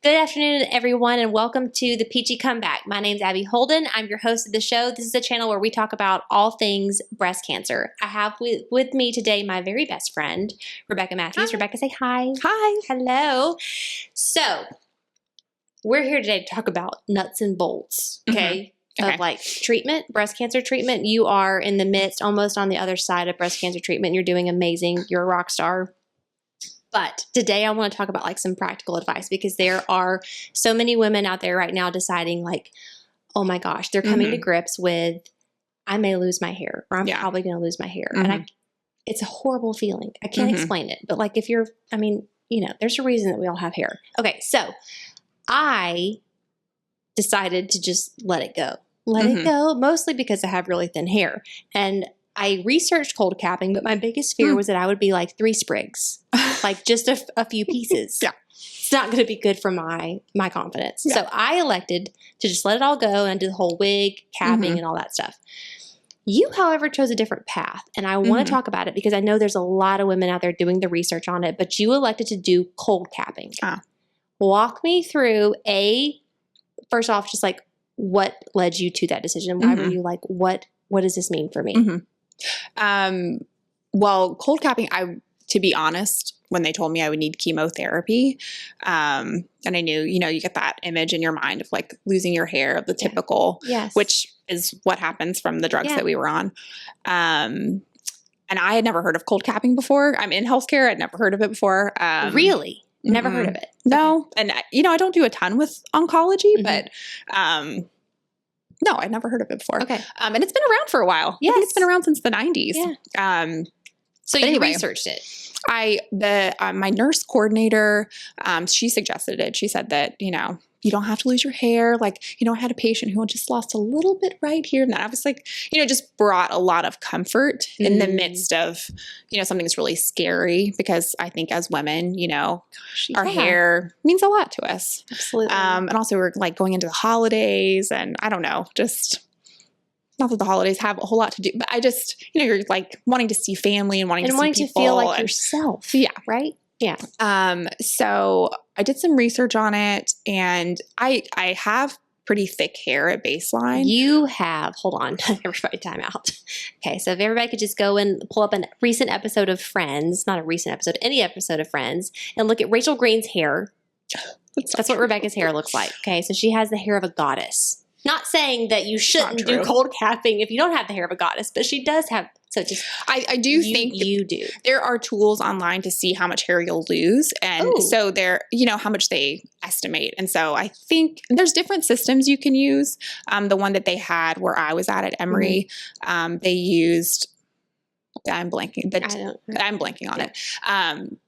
Good afternoon, everyone, and welcome to the Peachy Comeback. My name's Abby Holden. I'm your host of the show. This is a channel where we talk about all things breast cancer. I have with me today my very best friend, Rebecca Matthews. Hi. Rebecca, say hi. Hi. Hello. So, we're here today to talk about nuts and bolts, okay? Okay. Of like treatment, breast cancer treatment. You are in the midst, almost on the other side of breast cancer treatment. You're doing amazing. You're a rock star. But today I want to talk about like some practical advice because there are so many women out there right now deciding like, oh my gosh, they're coming to grips with, I may lose my hair or I'm probably going to lose my hair. And it's a horrible feeling. I can't explain it. But like if you're, there's a reason that we all have hair. Okay. So I decided to just let it go. Let it go, mostly because I have really thin hair. And I researched cold capping, but my biggest fear was that I would be like 3 sprigs, like just a few pieces. It's not going to be good for my confidence. So I elected to just let it all go and do the whole wig, capping, and all that stuff. You, however, chose a different path, and I want to talk about it because I know there's a lot of women out there doing the research on it, but you elected to do cold capping. Walk me through, first off, just like what led you to that decision? Why were you like, what does this mean for me? Well, cold capping, to be honest, when they told me I would need chemotherapy, and I knew, you get that image in your mind of like losing your hair, the typical, which is what happens from the drugs that we were on. And I had never heard of cold capping before. I'm in healthcare. I'd never heard of it before. Really? Never heard of it? No. And, I don't do a ton with oncology, but no, I'd never heard of it before. Okay. And it's been around for a while. I think it's been around since the 90s. So you researched it. My nurse coordinator, she suggested it. She said that, you don't have to lose your hair. Like, I had a patient who just lost a little bit right here. And I was like, just brought a lot of comfort in the midst of, something that's really scary because I think as women, our hair means a lot to us. Absolutely. And also we're like going into the holidays and I don't know, just not that the holidays have a whole lot to do, but I just, you're like wanting to see family and wanting to see people. Feel like yourself. Yeah. Right? Yeah. So I did some research on it and I have pretty thick hair at baseline. You have, hold on, everybody time out. Okay. So if everybody could just go and pull up a recent episode of Friends, not a recent episode, any episode of Friends, and look at Rachel Green's hair. That's what Rebecca's hair looks like. Okay. So she has the hair of a goddess. Not saying that you shouldn't do cold capping if you don't have the hair of a goddess, but she does have. So just I do think you do. There are tools online to see how much hair you'll lose, and so they're how much they estimate. And so I think there's different systems you can use. The one that they had where I was at Emory, they used. I'm blanking. I'm blanking on it.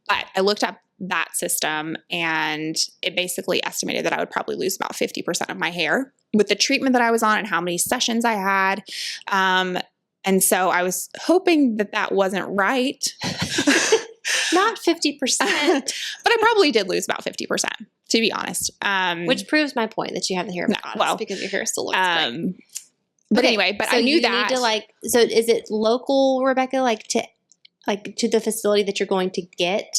But I looked up that system, and it basically estimated that I would probably lose about 50% of my hair with the treatment that I was on and how many sessions I had. And so I was hoping that that wasn't right. Not 50%. But I probably did lose about 50%, to be honest. Which proves my point that you have the hair of a goddess because your hair still looks great. But anyway, so I knew that. Need to so is it local, Rebecca, to the facility that you're going to get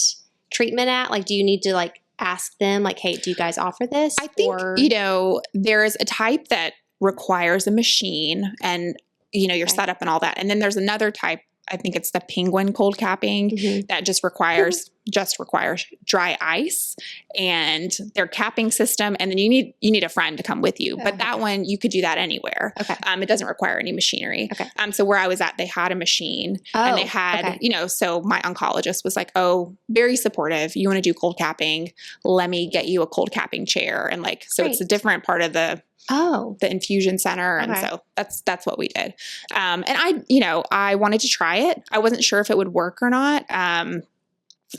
treatment at? Like, do you need to ask them hey, do you guys offer this? I think, there's a type that requires a machine and your setup and all that. And then there's another type, I think it's the penguin cold capping that just requires dry ice and their capping system. And then you need a friend to come with you. But that one, you could do that anywhere. Okay. It doesn't require any machinery. Okay. So where I was at, they had a machine and they had, so my oncologist was like, oh, very supportive. You want to do cold capping? Let me get you a cold capping chair. And so it's a different part of the infusion center. And so that's what we did. And I wanted to try it. I wasn't sure if it would work or not.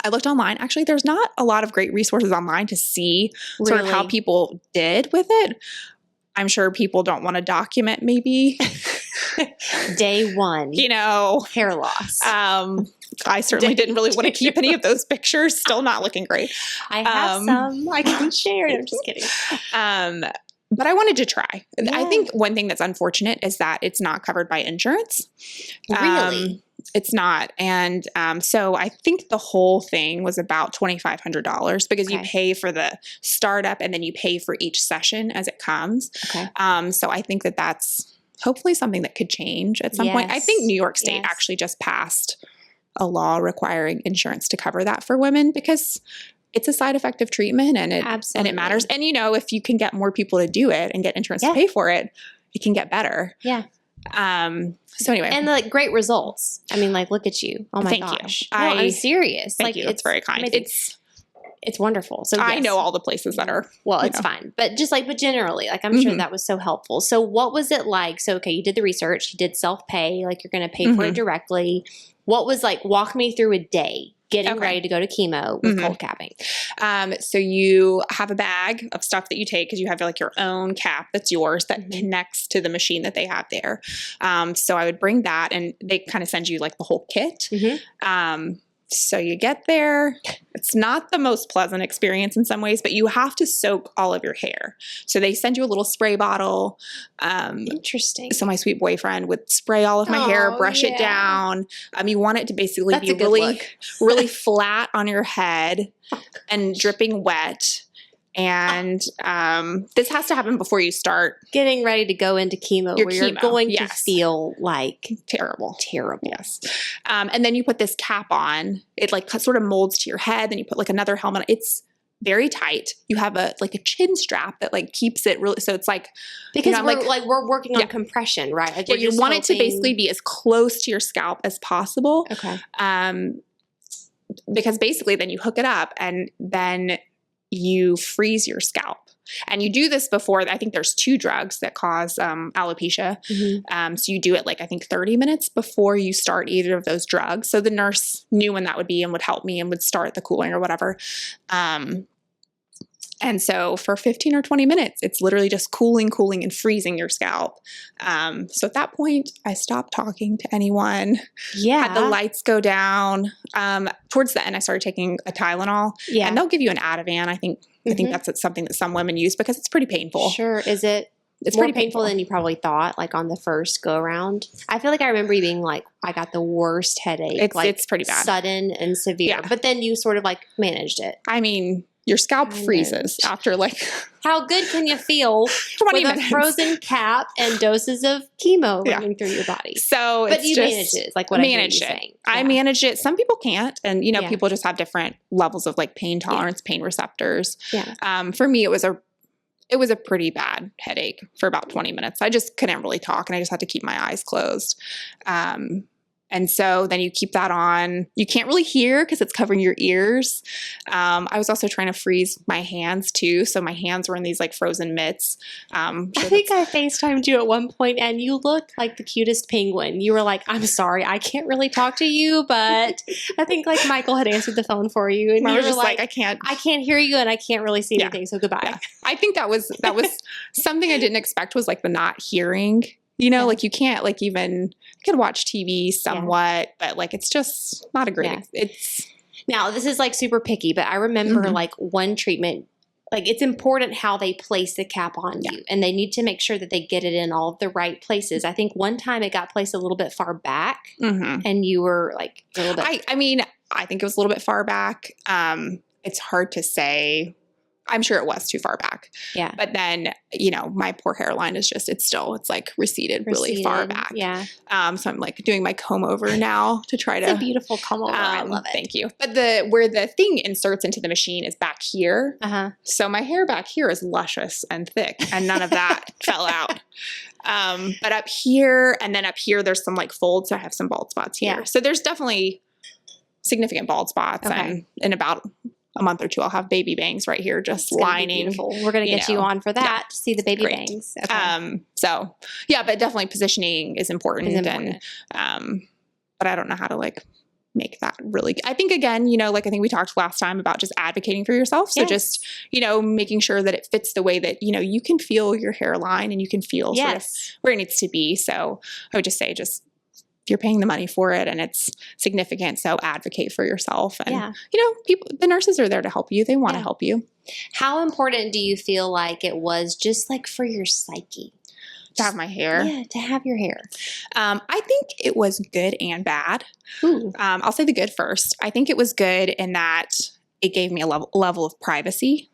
I looked online. Actually, there's not a lot of great resources online to see sort of how people did with it. I'm sure people don't want to document maybe day one, hair loss. I certainly didn't really want to keep any of those pictures. Still not looking great. I have some I can share. I'm just kidding. but I wanted to try. Yeah. I think one thing that's unfortunate is that it's not covered by insurance. Really? It's not. And so I think the whole thing was about $2,500 because you pay for the startup and then you pay for each session as it comes. Okay. So I think that that's hopefully something that could change at some point. I think New York State actually just passed a law requiring insurance to cover that for women because it's a side effect of treatment and it matters. And, you know, if you can get more people to do it and get insurance to pay for it, it can get better. Yeah. So anyway. And like great results. I mean, like, look at you. Oh my gosh. You. No, I'm serious. Thank you. That's very kind. It's wonderful. So I know all the places that are. Well, it's fine. But just like, but generally, like I'm sure that was so helpful. So what was it like? So, okay, you did the research, you did self-pay, like you're going to pay for it directly. What was like, walk me through a day getting ready to go to chemo with cold capping. So you have a bag of stuff that you take because you have like your own cap that's yours that connects to the machine that they have there. So I would bring that and they kind of send you like the whole kit. So you get there. It's not the most pleasant experience in some ways, but you have to soak all of your hair. So they send you a little spray bottle. Interesting. So my sweet boyfriend would spray all of my hair, brush it down. You want it to basically be really flat on your head and dripping wet. And this has to happen before you start getting ready to go into chemo, where you're going to feel like terrible. Yes. And then you put this cap on. It like sort of molds to your head. Then you put like another helmet on. It's very tight. You have a chin strap that like keeps it really. So it's like because we're working on compression, right? Like you want it to basically be as close to your scalp as possible. Okay. Because basically then you hook it up and then you freeze your scalp. And you do this before, I think there's 2 drugs that cause alopecia. So you do it like, I think 30 minutes before you start either of those drugs. So the nurse knew when that would be and would help me and would start the cooling or whatever. And so for 15 or 20 minutes, it's literally just cooling and freezing your scalp. So at that point, I stopped talking to anyone. Yeah. Had the lights go down. Towards the end, I started taking a Tylenol. Yeah. And they'll give you an Ativan. I think that's something that some women use because it's pretty painful. Sure. Is it? It's more painful than you probably thought, like on the first go around. I feel like I remember you being like, I got the worst headache. It's pretty bad. Sudden and severe. Yeah. But then you sort of like managed it. I mean, your scalp freezes after like... How good can you feel 20 with minutes. A frozen cap and doses of chemo running through your body? So but you managed it, like what I managed it. Saying. I managed it. Some people can't. And, you know, people just have different levels of like pain tolerance, pain receptors. Yeah. For me, it was a pretty bad headache for about 20 minutes. I just couldn't really talk and I just had to keep my eyes closed. And so then you keep that on. You can't really hear because it's covering your ears. I was also trying to freeze my hands too. So my hands were in these like frozen mitts. I think I FaceTimed you at one point and you looked like the cutest penguin. You were like, I'm sorry, I can't really talk to you, but I think like Michael had answered the phone for you. And I you was were just like, I can't hear you and I can't really see anything. So goodbye. Yeah. I think that was something I didn't expect was like the not hearing. You know, like you can't like even, you could watch TV somewhat, but like it's just not a great, Now this is like super picky, but I remember like one treatment, like it's important how they place the cap on you and they need to make sure that they get it in all of the right places. I think one time it got placed a little bit far back and you were like a little bit. I mean, I think it was a little bit far back. It's hard to say. I'm sure it was too far back. Yeah. But then, you know, my poor hairline is just, it's like receded really far back. Yeah. So I'm like doing my comb over now to try it's a beautiful comb over. I love it. Thank you. But where the thing inserts into the machine is back here. So my hair back here is luscious and thick and none of that fell out. But up here and then up here, there's some like folds. So I have some bald spots here. Yeah. So there's definitely significant bald spots. And in about a month or 2, I'll have baby bangs right here, just lining. We're going to get you on for that to see the baby bangs. Okay. So yeah, but definitely positioning is important. And, but I don't know how to like make that really, I think again, you know, like I think we talked last time about just advocating for yourself. So just, you know, making sure that it fits the way that, you know, you can feel your hairline and you can feel sort of where it needs to be. So I would just say, if you're paying the money for it and it's significant, so advocate for yourself. And, you know, the nurses are there to help you. They want to help you. How important do you feel like it was just like for your psyche? To have my hair. Yeah, to have your hair. I think it was good and bad. Ooh. I'll say the good first. I think it was good in that it gave me a level of privacy.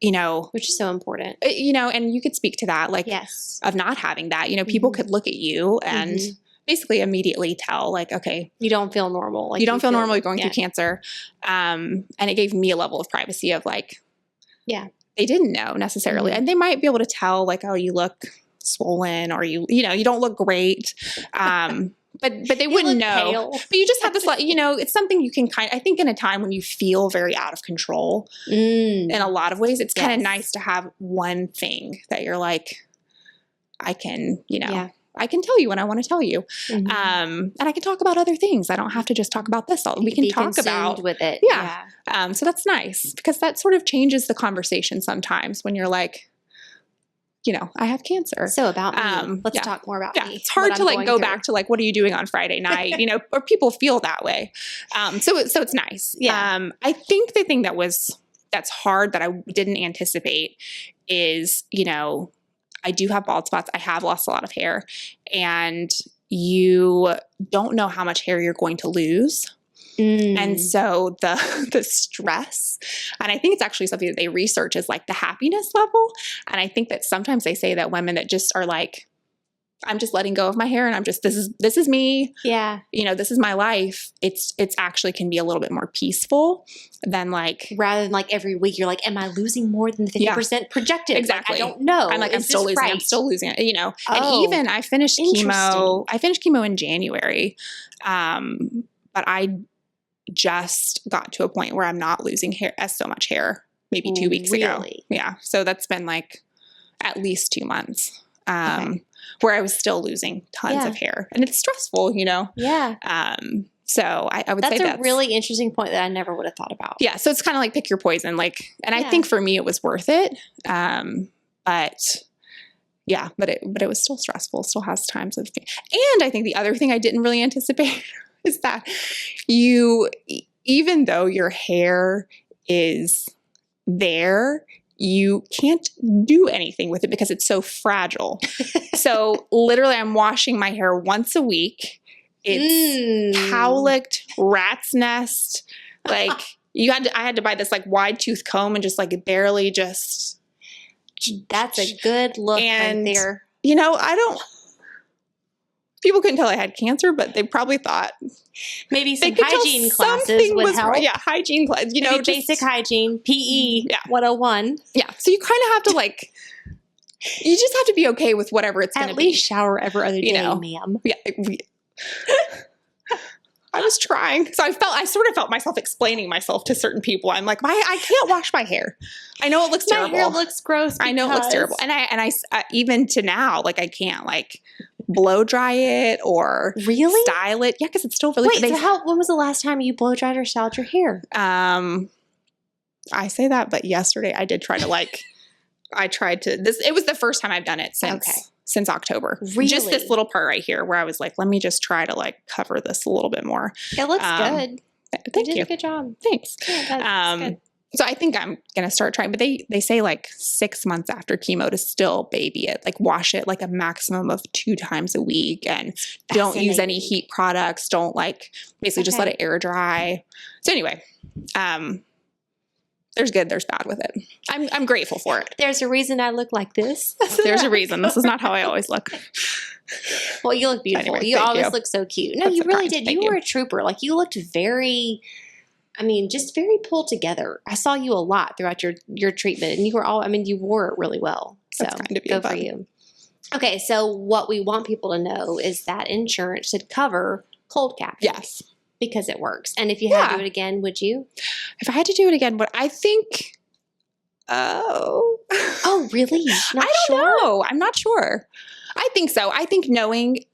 You know, Which is so important. you know, and you could speak to that, like, Yes. of not having that, you know, people could look at you and basically immediately tell, like, okay, you don't feel normal. Like you don't feel normal, you're going through cancer. And it gave me a level of privacy of like, yeah, they didn't know necessarily. And they might be able to tell, like, oh, you look swollen, or you know, you don't look great. But they wouldn't know. Pale. But you just have this, you know, it's something you can I think in a time when you feel very out of control in a lot of ways, it's kind of nice to have one thing that you're like, I can, you know, I can tell you when I want to tell you. And I can talk about other things. I don't have to just talk about this. We can talk about with it. Yeah. So that's nice because that sort of changes the conversation sometimes when you're like, you know, I have cancer. So about me. Let's talk more about me. It's hard to like go back to like, what are you doing on Friday night? You know, or people feel that way. So it's nice. Yeah. I think the thing that's hard that I didn't anticipate is, you know, I do have bald spots. I have lost a lot of hair, and you don't know how much hair you're going to lose. And so the stress, and I think it's actually something that they research is like the happiness level. And I think that sometimes they say that women that just are like, I'm just letting go of my hair and I'm just, this is me. Yeah. You know, this is my life. It's actually can be a little bit more peaceful than like, rather than like every week you're like, am I losing more than the 50% projected? Exactly. Like, I don't know. I'm like, I'm still losing it, you know. And even I finished chemo in January. But I just got to a point where I'm not losing so much hair maybe 2 weeks ago. Yeah. So that's been like at least 2 months where I was still losing tons of hair, and it's stressful, you know? Yeah. So I would say that's a really interesting point that I never would have thought about. Yeah. So it's kind of like pick your poison. Like, and I think for me it was worth it. But yeah, but it was still stressful, still has times of, and I think the other thing I didn't really anticipate is that even though your hair is there, you can't do anything with it because it's so fragile. So literally I'm washing my hair once a week. It's cowlicked, rat's nest. Like I had to buy this like wide tooth comb and just like barely just. That's a good look right there. You know, people couldn't tell I had cancer, but they probably thought maybe some hygiene classes would help. Yeah, hygiene class. You know, basic hygiene, PE 101. Yeah, so you kind of have to like, you just have to be okay with whatever it's going to be. At least shower every other day, ma'am. Yeah. I was trying. So I sort of felt myself explaining myself to certain people. I'm like, I can't wash my hair. I know it looks terrible. My hair looks gross. I know it looks terrible. And I even to now, like I can't like blow dry it or style it. Yeah, because it's still really. Wait, so when was the last time you blow dried or styled your hair? I say that, but yesterday I did try to like. It was the first time I've done it since October. Really? Just this little part right here where I was like, let me just try to like cover this a little bit more. It looks good. Thank you. You did a good job. Thanks. Yeah, that's good. So I think I'm going to start trying, but they say like 6 months after chemo to still baby it, like wash it like a maximum of 2 times a week, and don't use any heat products. Don't like basically just let it air dry. So anyway, there's good, there's bad with it. I'm grateful for it. There's a reason I look like this. There's a reason. This is not how I always look. Well, you look beautiful. Anyway, you always look so cute. No, you really did. You were a trooper. Like you looked very, just very pulled together. I saw you a lot throughout your treatment, and you were you wore it really well. So that's kind of go for you. Okay, so what we want people to know is that insurance should cover cold capping. Yes. Because it works. And if you had to do it again, would you? If I had to do it again, I think, Oh, really? I don't know. I'm not sure. I think so. I think knowing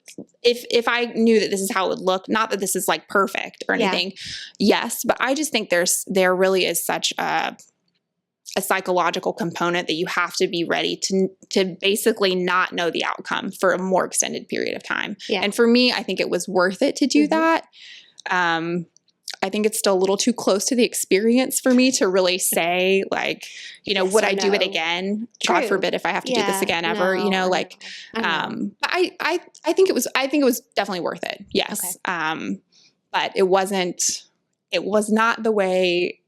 if I knew that this is how it would look, not that this is like perfect or anything, yes, but I just think there really is such a psychological component that you have to be ready to basically not know the outcome for a more extended period of time. Yeah. And for me, I think it was worth it to do that. I think it's still a little too close to the experience for me to really say, like, you know, Yes would or I do it no. again? True. God forbid if I have to do this again ever, you know, like, I know. but I think it was definitely worth it. Yes. But it was not the way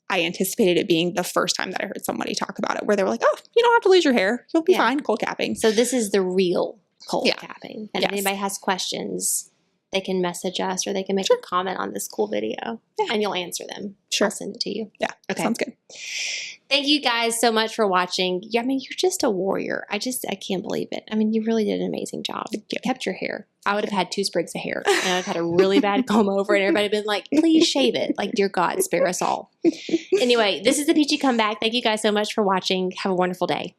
I anticipated it being the first time that I heard somebody talk about it, where they were like, oh, you don't have to lose your hair. You'll be fine cold capping. So this is the real cold capping. And Yes. if anybody has questions, they can message us or they can make a comment on this cool video and you'll answer them. Sure. I'll send it to you. Yeah. Okay. Sounds good. Thank you guys so much for watching. I mean, you're just a warrior. I can't believe it. I mean, you really did an amazing job. You kept your hair. I would have had 2 sprigs of hair and I would have had a really bad comb over and everybody would have been like, please shave it. Like, dear God, spare us all. Anyway, this is the Peachy Comeback. Thank you guys so much for watching. Have a wonderful day.